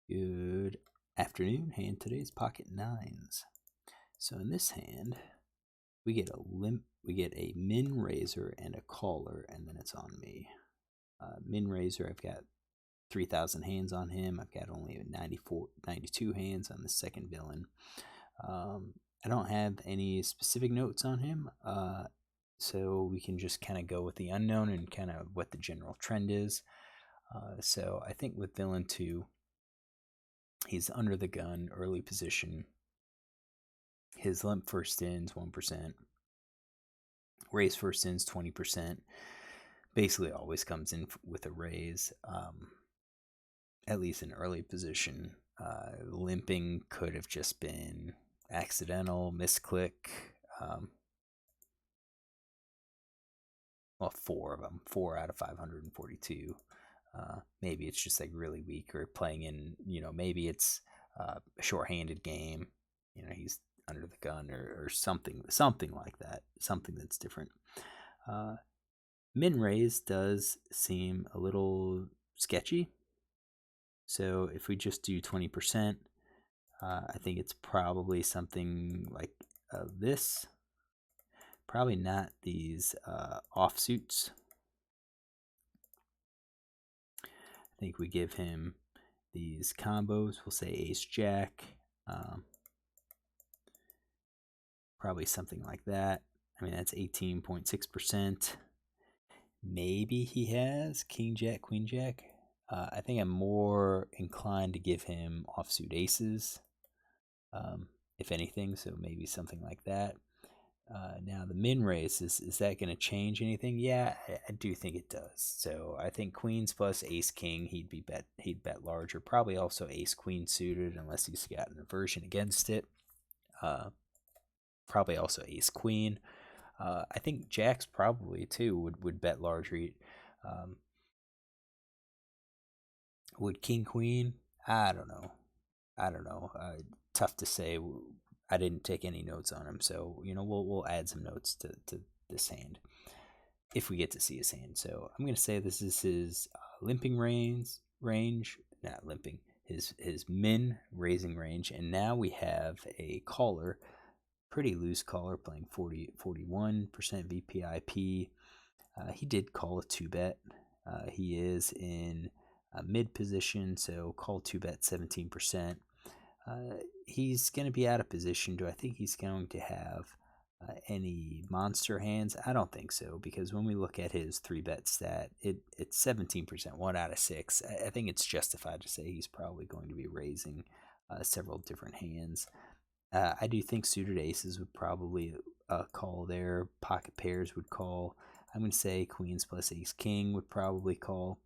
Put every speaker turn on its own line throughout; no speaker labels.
Good afternoon. Hand today's pocket nines. So in this hand, we get a min raiser and a caller, and then it's on me. Min raiser, I've got 3,000 hands on him. I've got only 92 hands on the second villain. I don't have any specific notes on him, so we can just kind of go with the unknown and kind of what the general trend is. So I think with villain 2, he's under the gun, early position. His limp first ins 1%. Raise first ins 20%. Basically always comes in with a raise, at least in early position. Limping could have just been accidental, misclick. Well, 4 of them, 4 out of 542. Maybe it's just like really weak, or playing in, maybe it's a short-handed game. He's under the gun, or something like that, something that's different. Min raise does seem a little sketchy. So if we just do 20%, I think it's probably something like this. Probably not these offsuits. I think we give him these combos. We'll say ace jack. Probably something like that. I mean, that's 18.6%. Maybe he has king jack, queen jack. I think I'm more inclined to give him offsuit aces, if anything, so maybe something like that. Now the min raise, is that going to change anything? Yeah, I do think it does. So I think queens plus ace king, he'd bet larger. Probably also ace queen suited, unless he's got an aversion against it. Probably also ace queen. I think jacks probably too would bet larger. Would king queen? I don't know. Tough to say. I didn't take any notes on him, so we'll add some notes to this hand if we get to see his hand. So I'm gonna say this is his limping range. Not limping. His min raising range, and now we have a caller, pretty loose caller, playing 41% VPIP. He did call a 2-bet. He is in mid position, so call 2-bet 17%. He's going to be out of position. Do I think he's going to have any monster hands? I don't think so, because when we look at his 3-bet stat, it's 17%, 1 out of 6. I think it's justified to say he's probably going to be raising several different hands. I do think suited aces would probably call there. Pocket pairs would call. I'm going to say queens plus ace king would probably call.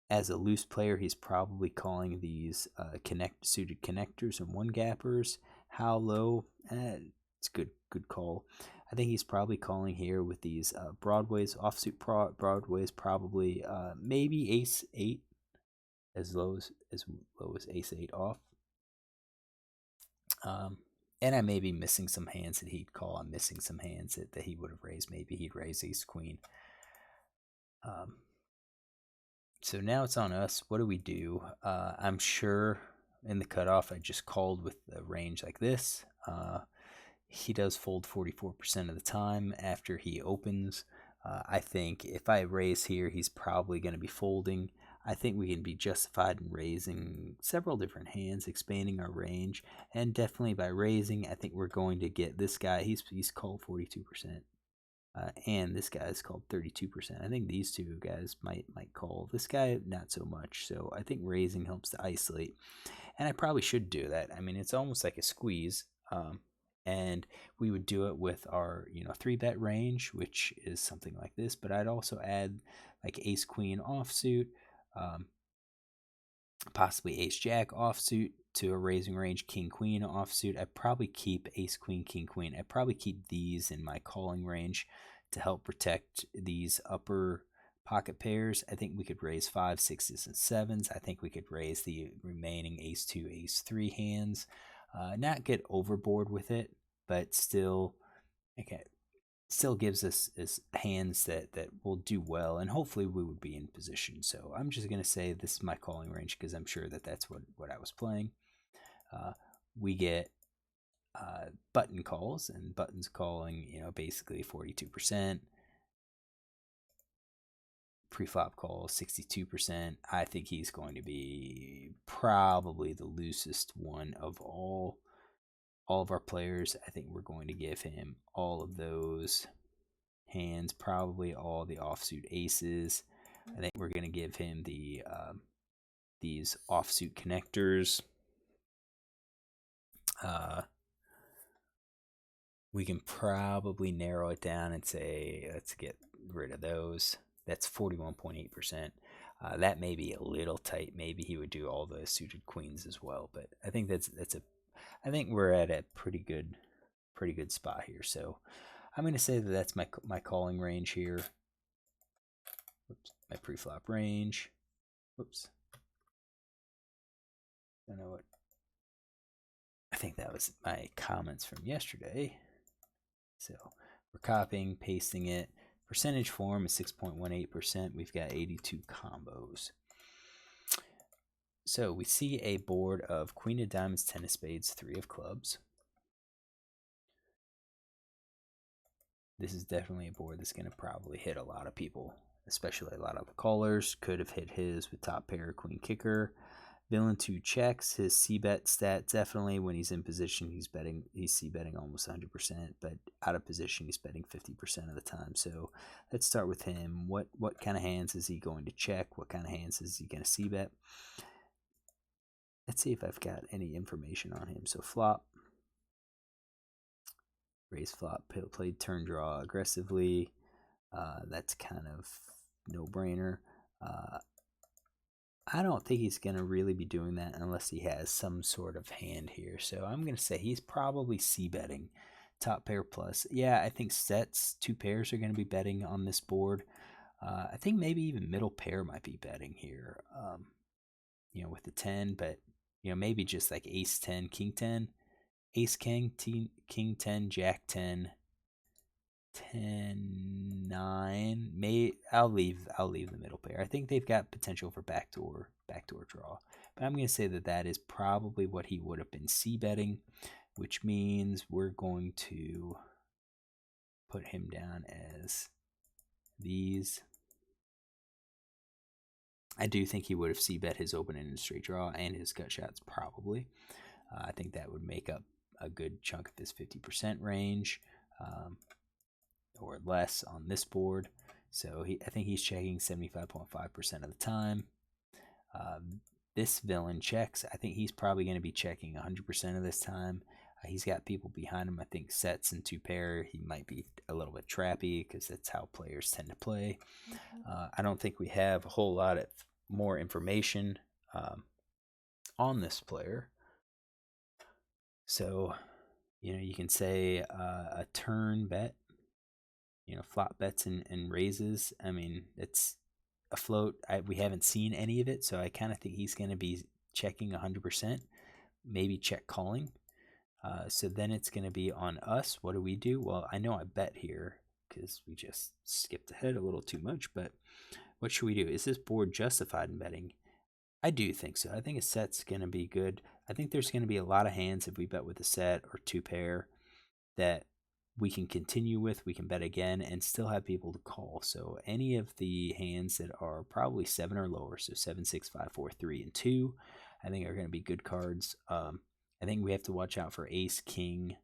As a loose player, he's probably calling these suited connectors and one gappers. How low? It's good call. I think he's probably calling here with these broadways, offsuit broadways, probably maybe ace 8, as low as ace 8 off. And I may be missing some hands that he'd call. I'm missing some hands that he would have raised. Maybe he'd raise ace queen. So now it's on us. What do we do? I'm sure in the cutoff I just called with a range like this. He does fold 44% of the time after he opens. I think if I raise here, he's probably going to be folding. I think we can be justified in raising several different hands, expanding our range, and definitely by raising, I think we're going to get this guy. He's called 42%. And this guy is called 32%. I think these two guys might call. This guy, not so much. So I think raising helps to isolate. And I probably should do that. I mean, it's almost like a squeeze. And we would do it with our 3-bet range, which is something like this. But I'd also add like ace queen offsuit, possibly ace jack offsuit to a raising range, king queen offsuit. I'd probably keep ace queen, king queen. I'd probably keep these in my calling range to help protect these upper pocket pairs. I think we could raise 5, 6s, and 7s. I think we could raise the remaining ace 2, ace 3 hands. Not get overboard with it, but still, okay, still gives us hands that will do well, and hopefully we would be in position. So I'm just going to say this is my calling range because I'm sure that that's what I was playing. We get button calls, and buttons calling, basically 42%. Pre-flop call 62%. I think he's going to be probably the loosest one of all of our players. I think we're going to give him all of those hands, probably all the offsuit aces. I think we're going to give him these offsuit connectors. We can probably narrow it down and say, let's get rid of those. That's 41.8%. That may be a little tight. Maybe he would do all the suited queens as well, but I think I think we're at a pretty good spot here. So I'm going to say that that's my calling range here. Oops, my pre-flop range. Whoops. I don't know what. I think that was my comments from yesterday. So we're copying, pasting it. Percentage form is 6.18%. We've got 82 combos. So we see a board of Queen of Diamonds, 10 of Spades, 3 of Clubs. This is definitely a board that's going to probably hit a lot of people, especially a lot of the callers. Could have hit his with top pair, Queen Kicker. Villain 2 checks. His c-bet stat, definitely when he's in position, he's c-betting almost 100%, but out of position, he's betting 50% of the time. So let's start with him. What kind of hands is he going to check? What kind of hands is he going to c-bet? Let's see if I've got any information on him. So flop, raise flop, played turn draw aggressively. That's kind of no-brainer. I don't think he's going to really be doing that unless he has some sort of hand here. So I'm going to say he's probably c-betting top pair plus. Yeah, I think sets, 2 pairs are going to be betting on this board. I think maybe even middle pair might be betting here, with the 10, but, maybe just like ace 10, king 10, ace king, king 10, jack 10, 10, 9. I'll leave the middle pair. I think they've got potential for backdoor draw, but I'm going to say that is probably what he would have been c-betting, which means we're going to put him down as these. I do think he would have c-bet his open-ended straight draw and his gut shots probably. I think that would make up a good chunk of his 50% range. Or less on this board. So I think he's checking 75.5% of the time. This villain checks. I think he's probably going to be checking 100% of this time. He's got people behind him. I think sets and 2 pair. He might be a little bit trappy because that's how players tend to play. I don't think we have a whole lot of more information on this player. So, you can say a turn bet. Flop bets and raises. I mean, it's a float. We haven't seen any of it, so I kind of think he's going to be checking 100%, maybe check calling. So then it's going to be on us. What do we do? Well, I know I bet here because we just skipped ahead a little too much, but what should we do? Is this board justified in betting? I do think so. I think a set's going to be good. I think there's going to be a lot of hands if we bet with a set or 2 pair that we can continue with, we can bet again and still have people to call. So any of the hands that are probably 7 or lower, so 7, 6, 5, 4, 3, and 2, I think are going to be good cards. I think we have to watch out for ace, king,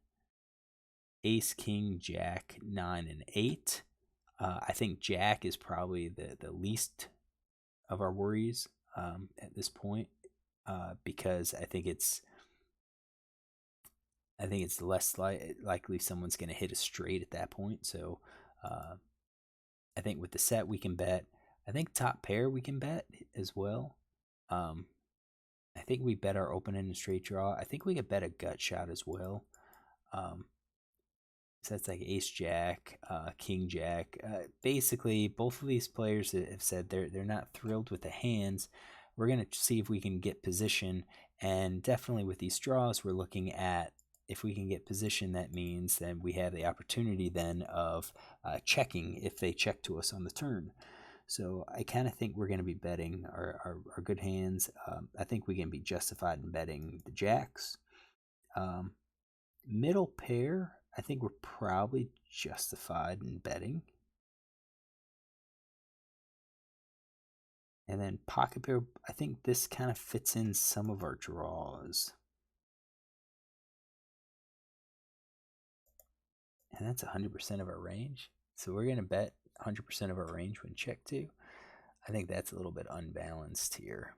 jack, 9, and 8. I think jack is probably the least of our worries at this point because I think it's less likely someone's going to hit a straight at that point. So I think with the set we can bet. I think top pair we can bet as well. I think we bet our open-ended straight draw. I think we could bet a gut shot as well. So that's like ace jack, king jack. Basically, both of these players have said they're not thrilled with the hands. We're going to see if we can get position. And definitely with these draws, we're looking at if we can get position, that means then we have the opportunity then of checking if they check to us on the turn. So I kind of think we're going to be betting our good hands. I think we can be justified in betting the jacks. Middle pair, I think we're probably justified in betting. And then pocket pair, I think this kind of fits in some of our draws. And that's 100% of our range. So we're going to bet 100% of our range when check to. I think that's a little bit unbalanced here.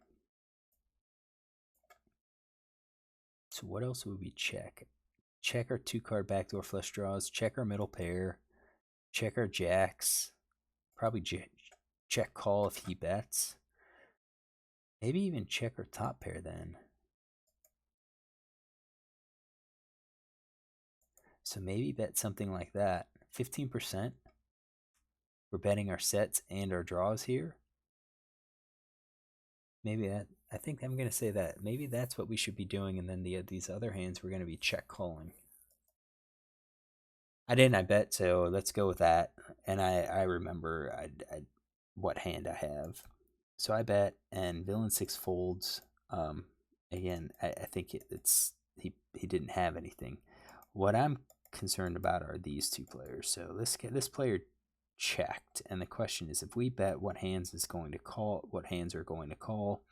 So what else would we check? Check our 2-card backdoor flush draws, check our middle pair, check our jacks, probably check call if he bets. Maybe even check our top pair then. So maybe bet something like that. 15%. We're betting our sets and our draws here. Maybe that, I think I'm going to say that. Maybe that's what we should be doing, and then these other hands we're going to be check calling. I didn't, I bet, so let's go with that. And I remember what hand I have. So I bet, and villain 6 folds. Again, I think it's he didn't have anything. What I'm concerned about are these two players. So let's get this player checked, and the question is, if we bet, what hands is going to call, what hands are going to call.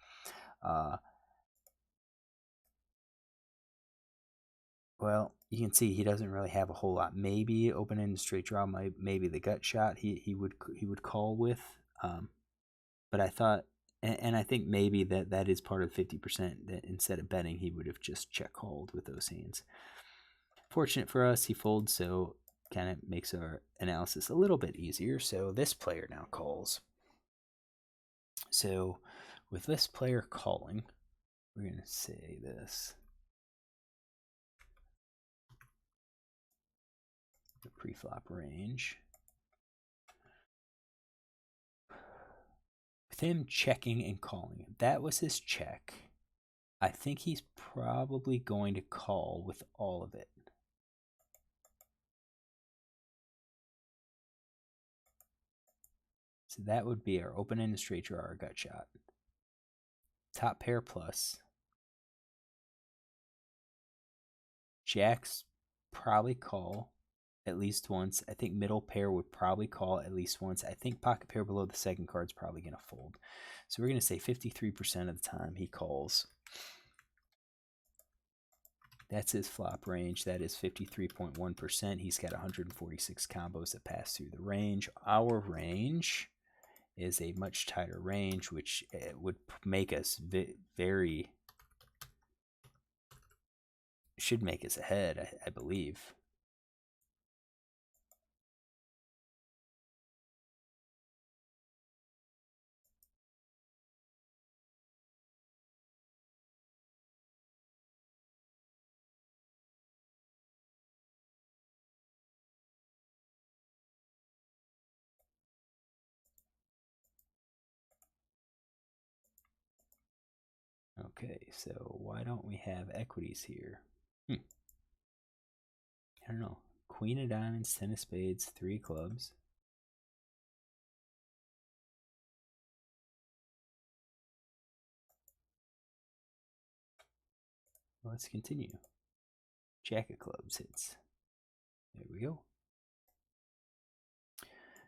Well, you can see he doesn't really have a whole lot. Maybe open-ended straight draw, maybe the gut shot he would call with. But I thought, and I think maybe that is part of 50%, that instead of betting, he would have just check called with those hands. Fortunate for us, he folds, so kind of makes our analysis a little bit easier. So this player now calls. So with this player calling, we're going to say this. The pre-flop range. With him checking and calling, that was his check. I think he's probably going to call with all of it. So that would be our open-ended straight draw, our gut shot. Top pair plus. Jacks probably call at least once. I think middle pair would probably call at least once. I think pocket pair below the second card is probably going to fold. So we're going to say 53% of the time he calls. That's his flop range. That is 53.1%. He's got 146 combos that pass through the range. Our range is a much tighter range, which would make us should make us ahead, I believe. Okay, so why don't we have equities here? I don't know. Queen of diamonds, 10 of spades, 3 clubs. Let's continue. Jack of clubs hits. There we go.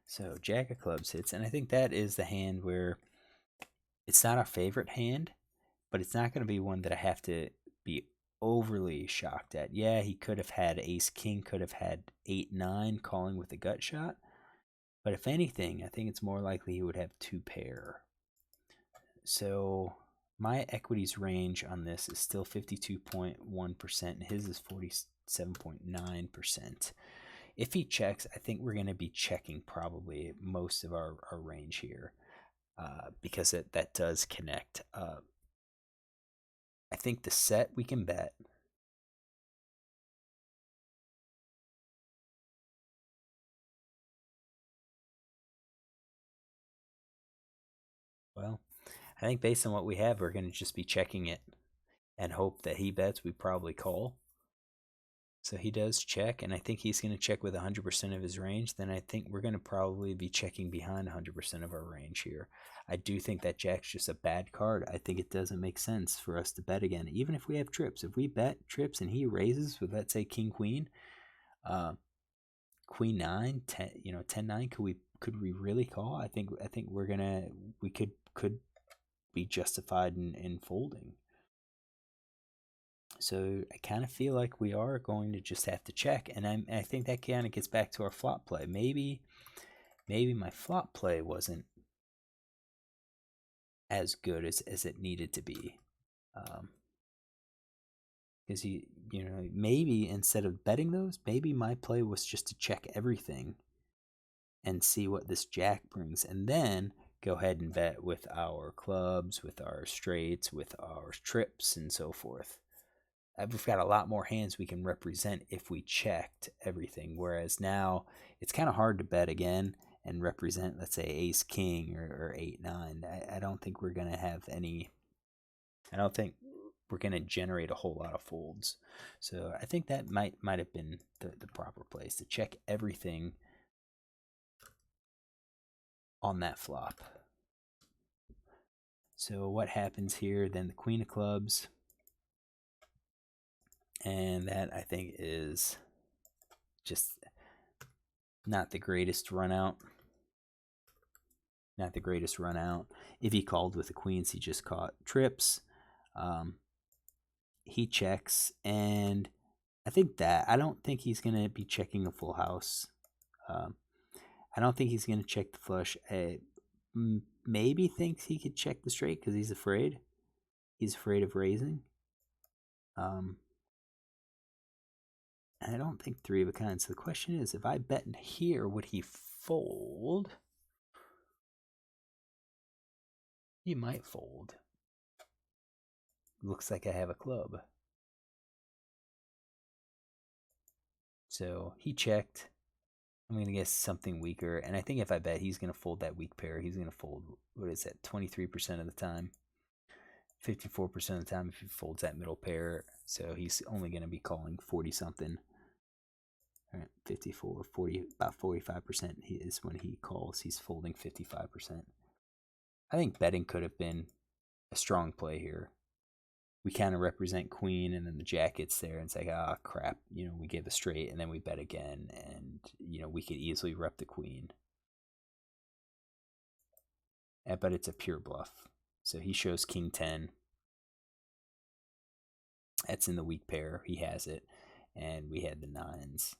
So Jack of clubs hits, and I think that is the hand where it's not our favorite hand, but it's not going to be one that I have to be overly shocked at. Yeah, he could have had ace king, could have had 8-9 calling with a gut shot, but if anything, I think it's more likely he would have 2 pair. So my equities range on this is still 52.1%, and his is 47.9%. If he checks, I think we're going to be checking probably most of our range here, because that does connect. I think the set we can bet. Well, I think based on what we have, we're going to just be checking it and hope that he bets. We probably call. So he does check, and I think he's going to check with 100% of his range. Then I think we're going to probably be checking behind 100% of our range here. I do think that jack's just a bad card. I think it doesn't make sense for us to bet again, even if we have trips. If we bet trips and he raises with, let's say, king queen, queen 9, 10, 10-9, could we really call? I think we could be justified in folding. So I kind of feel like we are going to just have to check, and I think that kind of gets back to our flop play. Maybe my flop play wasn't as good as it needed to be, because maybe instead of betting those, maybe my play was just to check everything and see what this jack brings, and then go ahead and bet with our clubs, with our straights, with our trips, and so forth. We've got a lot more hands we can represent if we checked everything, whereas now it's kind of hard to bet again and represent, let's say, ace king or 8-9. I don't think we're going to have any. I don't think we're going to generate a whole lot of folds. So I think that might have been the proper place to check everything on that flop. So what happens here? Then the queen of clubs. And that, I think, is just not the greatest run out. Not the greatest run out. If he called with the queens, he just caught trips. He checks, and I don't think he's going to be checking a full house. I don't think he's going to check the flush. Maybe thinks he could check the straight because he's afraid. He's afraid of raising. I don't think three of a kind. So the question is, if I bet in here, would he fold? He might fold. Looks like I have a club. So he checked. I'm going to guess something weaker. And I think if I bet, he's going to fold that weak pair. He's going to fold, what is that, 23% of the time. 54% of the time if he folds that middle pair. So he's only going to be calling 40-something. 54, 40, about 45% is when he calls. He's folding 55%. I think betting could have been a strong play here. We kind of represent queen, and then the jack gets there, and it's like, ah, crap. We give a straight, and then we bet again, and, we could easily rep the queen. But it's a pure bluff. So he shows king 10. That's in the weak pair. He has it, and we had the nines.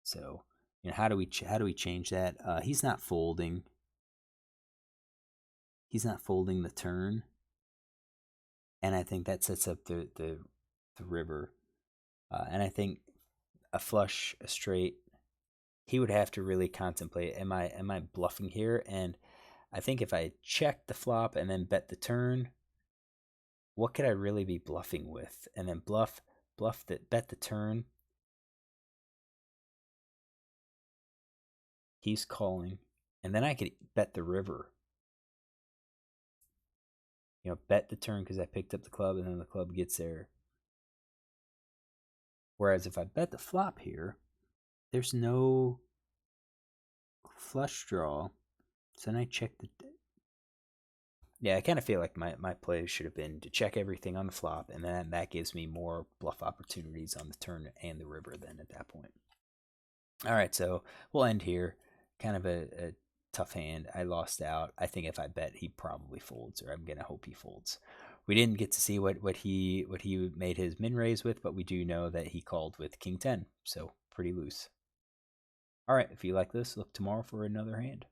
So, how do we change that? He's not folding. He's not folding the turn, and I think that sets up the river. And I think a flush, a straight, he would have to really contemplate: am I bluffing here? And I think if I check the flop and then bet the turn, what could I really be bluffing with? And then bet the turn. He's calling, and then I could bet the river. Bet the turn because I picked up the club, and then the club gets there. Whereas if I bet the flop here, there's no flush draw. So then I check the... Yeah, I kind of feel like my play should have been to check everything on the flop, and then that gives me more bluff opportunities on the turn and the river then at that point. All right, so we'll end here. Kind of a tough hand. I lost out. I think if I bet, he probably folds, or I'm going to hope he folds. We didn't get to see what he made his min raise with, but we do know that he called with king 10, so pretty loose. All right, if you like this, look tomorrow for another hand.